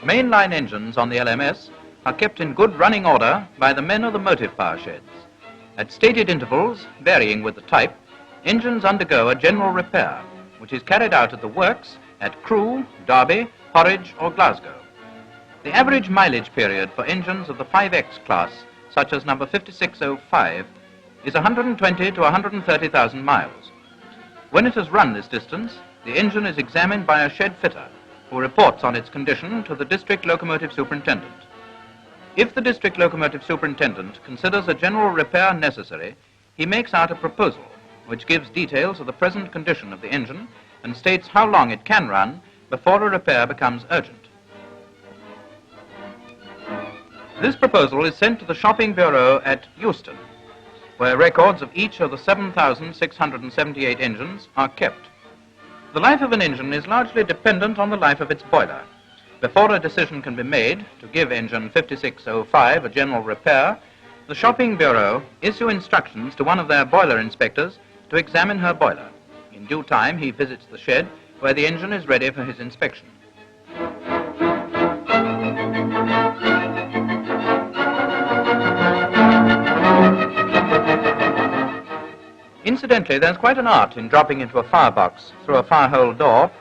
Mainline engines on the LMS are kept in good running order by the men of the motive power sheds. At stated intervals, varying with the type, engines undergo a general repair, which is carried out at the works at Crewe, Derby, Horwich or Glasgow. The average mileage period for engines of the 5X class, such as number 5605, is 120 to 130,000 miles. When it has run this distance, the engine is examined by a shed fitter, who reports on its condition to the district locomotive superintendent. If the district locomotive superintendent considers a general repair necessary, he makes out a proposal which gives details of the present condition of the engine and states how long it can run before a repair becomes urgent. This proposal is sent to the shopping bureau at Euston, where records of each of the 7,678 engines are kept. The life of an engine is largely dependent on the life of its boiler. Before a decision can be made to give engine 5605 a general repair, the shopping bureau issue instructions to one of their boiler inspectors to examine her boiler. In due time, he visits the shed where the engine is ready for his inspection. Incidentally, there's quite an art in dropping into a firebox through a firehole door,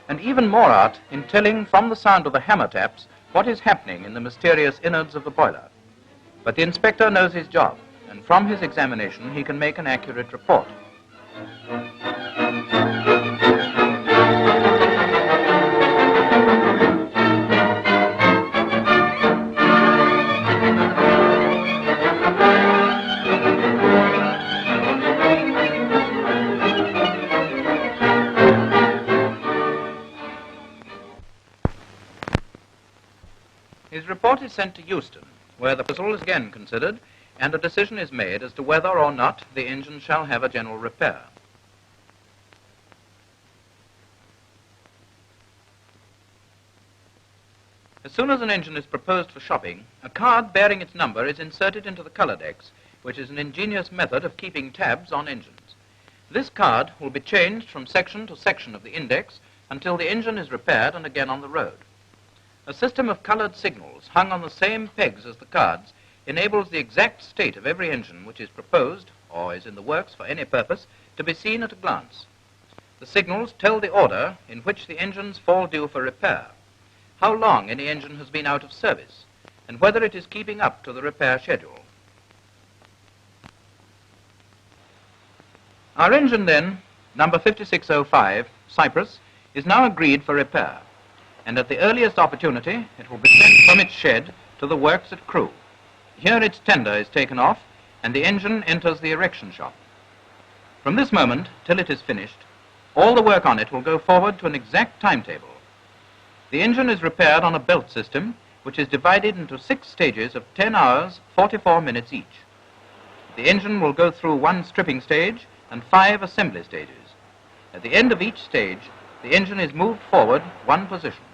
and even more art in telling from the sound of the hammer taps what is happening in the mysterious innards of the boiler. But the inspector knows his job, and from his examination he can make an accurate report. His report is sent to Euston, where the proposal is again considered, and a decision is made as to whether or not the engine shall have a general repair. As soon as an engine is proposed for shopping, a card bearing its number is inserted into the colour decks, which is an ingenious method of keeping tabs on engines. This card will be changed from section to section of the index until the engine is repaired and again on the road. A system of coloured signals hung on the same pegs as the cards enables the exact state of every engine which is proposed, or is in the works for any purpose, to be seen at a glance. The signals tell the order in which the engines fall due for repair, how long any engine has been out of service, and whether it is keeping up to the repair schedule. Our engine then, number 5605, Cyprus, is now agreed for repair, and at the earliest opportunity it will be sent from its shed to the works at Crewe. Here its tender is taken off and the engine enters the erection shop. From this moment till it is finished, all the work on it will go forward to an exact timetable. The engine is repaired on a belt system which is divided into 6 stages of 10 hours, 44 minutes each. The engine will go through 1 stripping stage and 5 assembly stages. At the end of each stage, the engine is moved forward 1 position.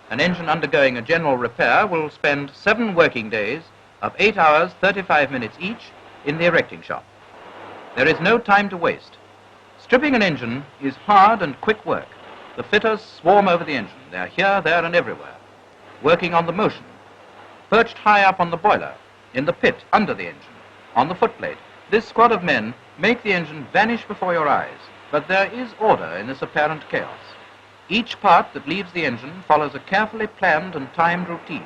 An engine undergoing a general repair will spend 7 working days of 8 hours, 35 minutes each in the erecting shop. There is no time to waste. Stripping an engine is hard and quick work. The fitters swarm over the engine. They are here, there and everywhere, working on the motion, perched high up on the boiler, in the pit, under the engine, on the footplate. This squad of men make the engine vanish before your eyes, but there is order in this apparent chaos. Each part that leaves the engine follows a carefully planned and timed routine.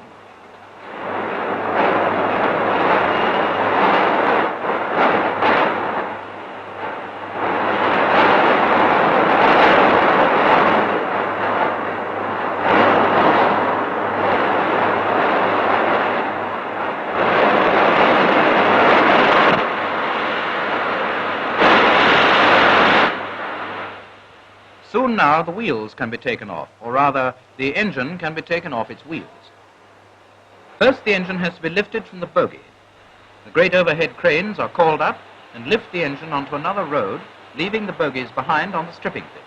Soon now the wheels can be taken off, or rather the engine can be taken off its wheels. First the engine has to be lifted from the bogie. The great overhead cranes are called up and lift the engine onto another road, leaving the bogies behind on the stripping pit.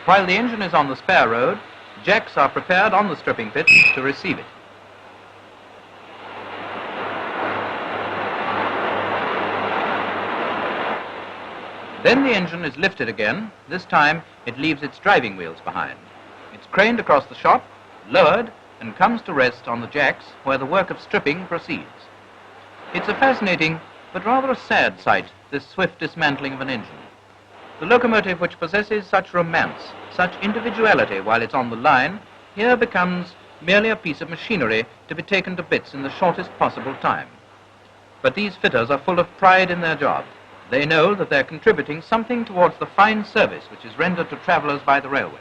While the engine is on the spare road, jacks are prepared on the stripping pit to receive it. Then the engine is lifted again. This time it leaves its driving wheels behind. It's craned across the shop, lowered, and comes to rest on the jacks where the work of stripping proceeds. It's a fascinating but rather a sad sight, this swift dismantling of an engine. The locomotive which possesses such romance, such individuality while it's on the line, here becomes merely a piece of machinery to be taken to bits in the shortest possible time. But these fitters are full of pride in their job. They know that they're contributing something towards the fine service which is rendered to travellers by the railway.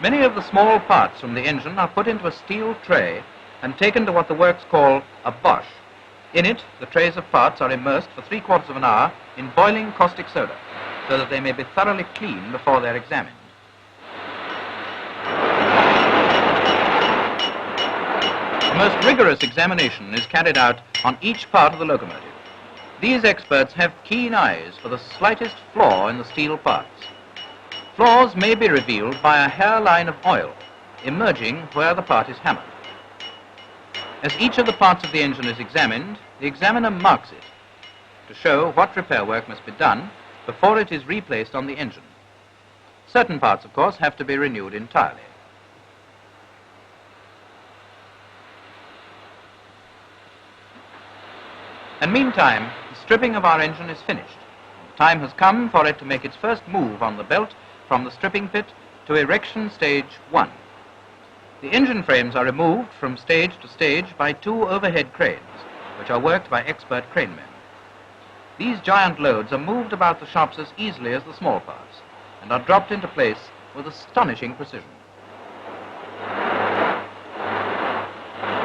Many of the small parts from the engine are put into a steel tray and taken to what the works call a bosch. In it, the trays of parts are immersed for 3/4 of an hour in boiling caustic soda, so that they may be thoroughly clean before they're examined. The most rigorous examination is carried out on each part of the locomotive. These experts have keen eyes for the slightest flaw in the steel parts. Flaws may be revealed by a hairline of oil emerging where the part is hammered. As each of the parts of the engine is examined, the examiner marks it to show what repair work must be done before it is replaced on the engine. Certain parts, of course, have to be renewed entirely. And meantime, the stripping of our engine is finished. The time has come for it to make its first move on the belt from the stripping pit to erection stage 1. The engine frames are removed from stage to stage by 2 overhead cranes, which are worked by expert cranemen. These giant loads are moved about the shops as easily as the small parts, and are dropped into place with astonishing precision.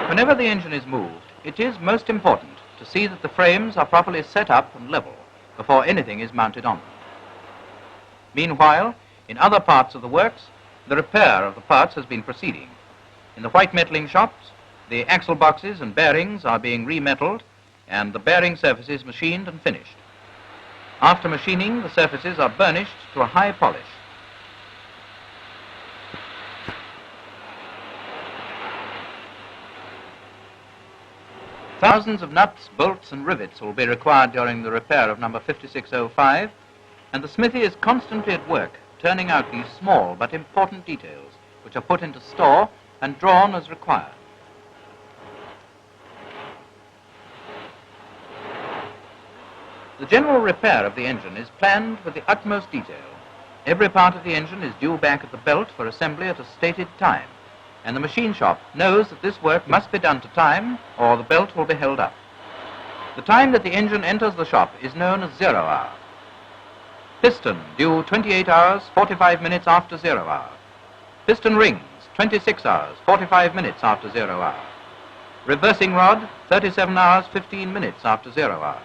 Whenever the engine is moved, it is most important to see that the frames are properly set up and level before anything is mounted on them. Meanwhile, in other parts of the works, the repair of the parts has been proceeding. In the white metalling shops, the axle boxes and bearings are being remetalled and the bearing surfaces machined and finished. After machining, the surfaces are burnished to a high polish. Thousands of nuts, bolts and rivets will be required during the repair of number 5605, and the smithy is constantly at work turning out these small but important details which are put into store and drawn as required. The general repair of the engine is planned with the utmost detail. Every part of the engine is due back at the belt for assembly at a stated time, and the machine shop knows that this work must be done to time or the belt will be held up. The time that the engine enters the shop is known as 0 hour. Piston due 28 hours, 45 minutes after 0 hour. Piston rings 26 hours, 45 minutes after 0 hour. Reversing rod 37 hours, 15 minutes after 0 hour.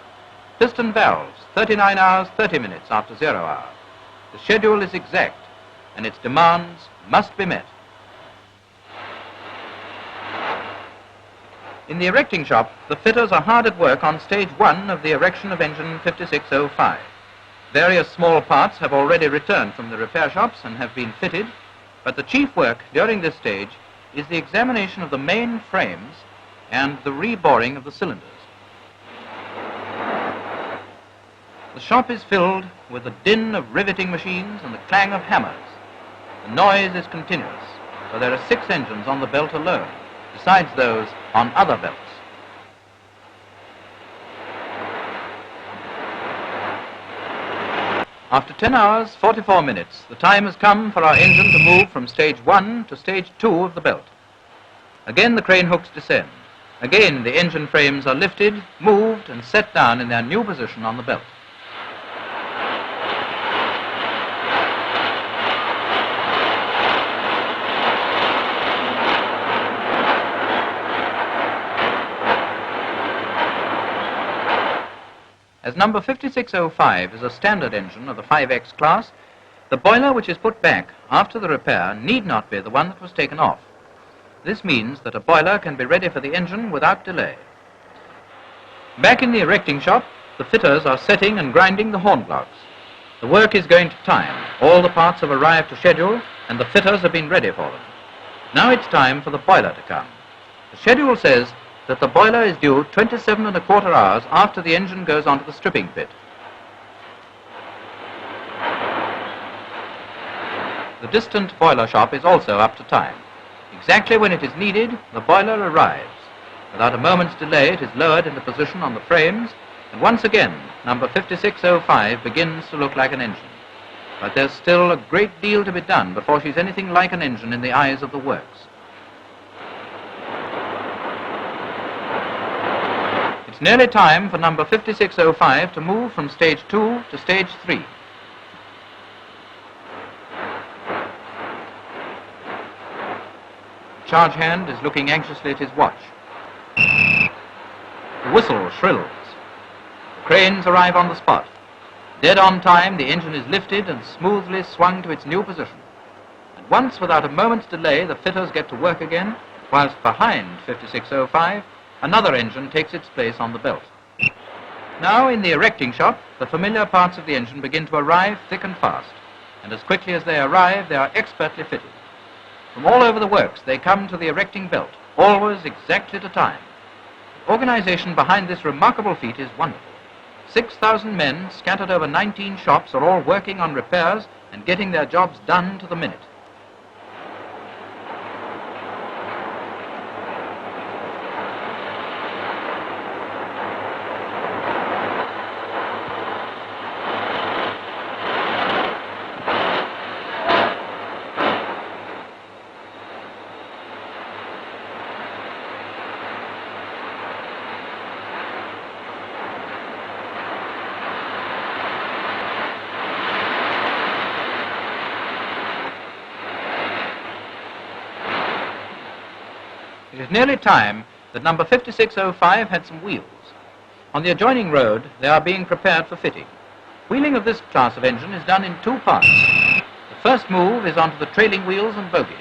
Piston valves 39 hours, 30 minutes after 0 hour. The schedule is exact and its demands must be met. In the erecting shop, the fitters are hard at work on stage 1 of the erection of engine 5605. Various small parts have already returned from the repair shops and have been fitted, but the chief work during this stage is the examination of the main frames and the reboring of the cylinders. The shop is filled with the din of riveting machines and the clang of hammers. The noise is continuous, for there are 6 engines on the belt alone, besides those on other belts. After 10 hours, 44 minutes, the time has come for our engine to move from stage 1 to stage 2 of the belt. Again the crane hooks descend. Again the engine frames are lifted, moved and set down in their new position on the belt. As number 5605 is a standard engine of the 5X class, the boiler which is put back after the repair need not be the one that was taken off. This means that a boiler can be ready for the engine without delay. Back in the erecting shop, the fitters are setting and grinding the horn blocks. The work is going to time. All the parts have arrived to schedule, and the fitters have been ready for them. Now it's time for the boiler to come. The schedule says that the boiler is due 27¼ hours after the engine goes onto the stripping pit. The distant boiler shop is also up to time. Exactly when it is needed, the boiler arrives. Without a moment's delay, it is lowered into position on the frames, and once again, number 5605 begins to look like an engine. But there's still a great deal to be done before she's anything like an engine in the eyes of the works. It's nearly time for number 5605 to move from stage 2 to stage 3. The charge hand is looking anxiously at his watch. The whistle shrills. The cranes arrive on the spot. Dead on time, the engine is lifted and smoothly swung to its new position. At once, without a moment's delay, the fitters get to work again, whilst behind 5605, another engine takes its place on the belt. Now, in the erecting shop, the familiar parts of the engine begin to arrive thick and fast, and as quickly as they arrive, they are expertly fitted. From all over the works, they come to the erecting belt, always exactly to time. The organization behind this remarkable feat is wonderful. 6,000 men scattered over 19 shops are all working on repairs and getting their jobs done to the minute. It is nearly time that number 5605 had some wheels. On the adjoining road, they are being prepared for fitting. Wheeling of this class of engine is done in two parts. The first move is onto the trailing wheels and bogies.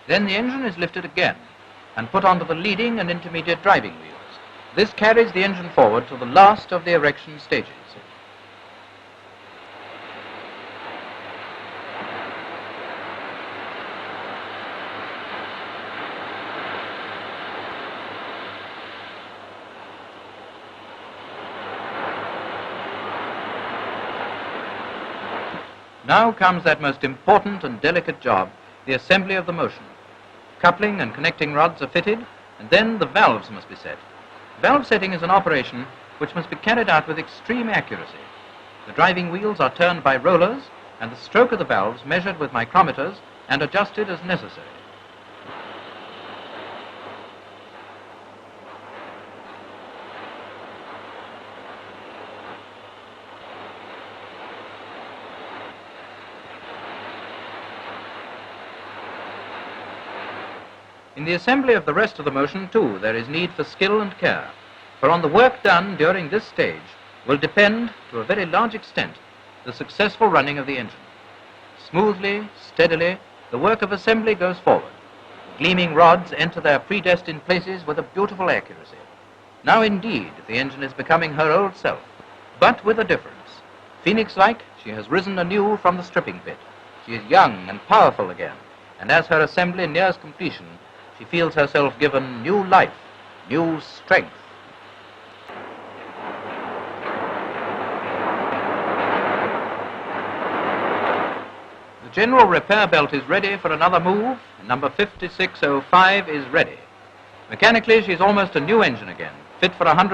Then the engine is lifted again and put onto the leading and intermediate driving wheels. This carries the engine forward to the last of the erection stages. Now comes that most important and delicate job, the assembly of the motion. Coupling and connecting rods are fitted, and then the valves must be set. Valve setting is an operation which must be carried out with extreme accuracy. The driving wheels are turned by rollers, and the stroke of the valves measured with micrometers and adjusted as necessary. In the assembly of the rest of the motion, too, there is need for skill and care, for on the work done during this stage will depend, to a very large extent, the successful running of the engine. Smoothly, steadily, the work of assembly goes forward. Gleaming rods enter their predestined places with a beautiful accuracy. Now, indeed, the engine is becoming her old self, but with a difference. Phoenix-like, she has risen anew from the stripping pit. She is young and powerful again, and as her assembly nears completion, she feels herself given new life, new strength. The general repair belt is ready for another move, and number 5605 is ready. Mechanically, she's almost a new engine again, fit for 100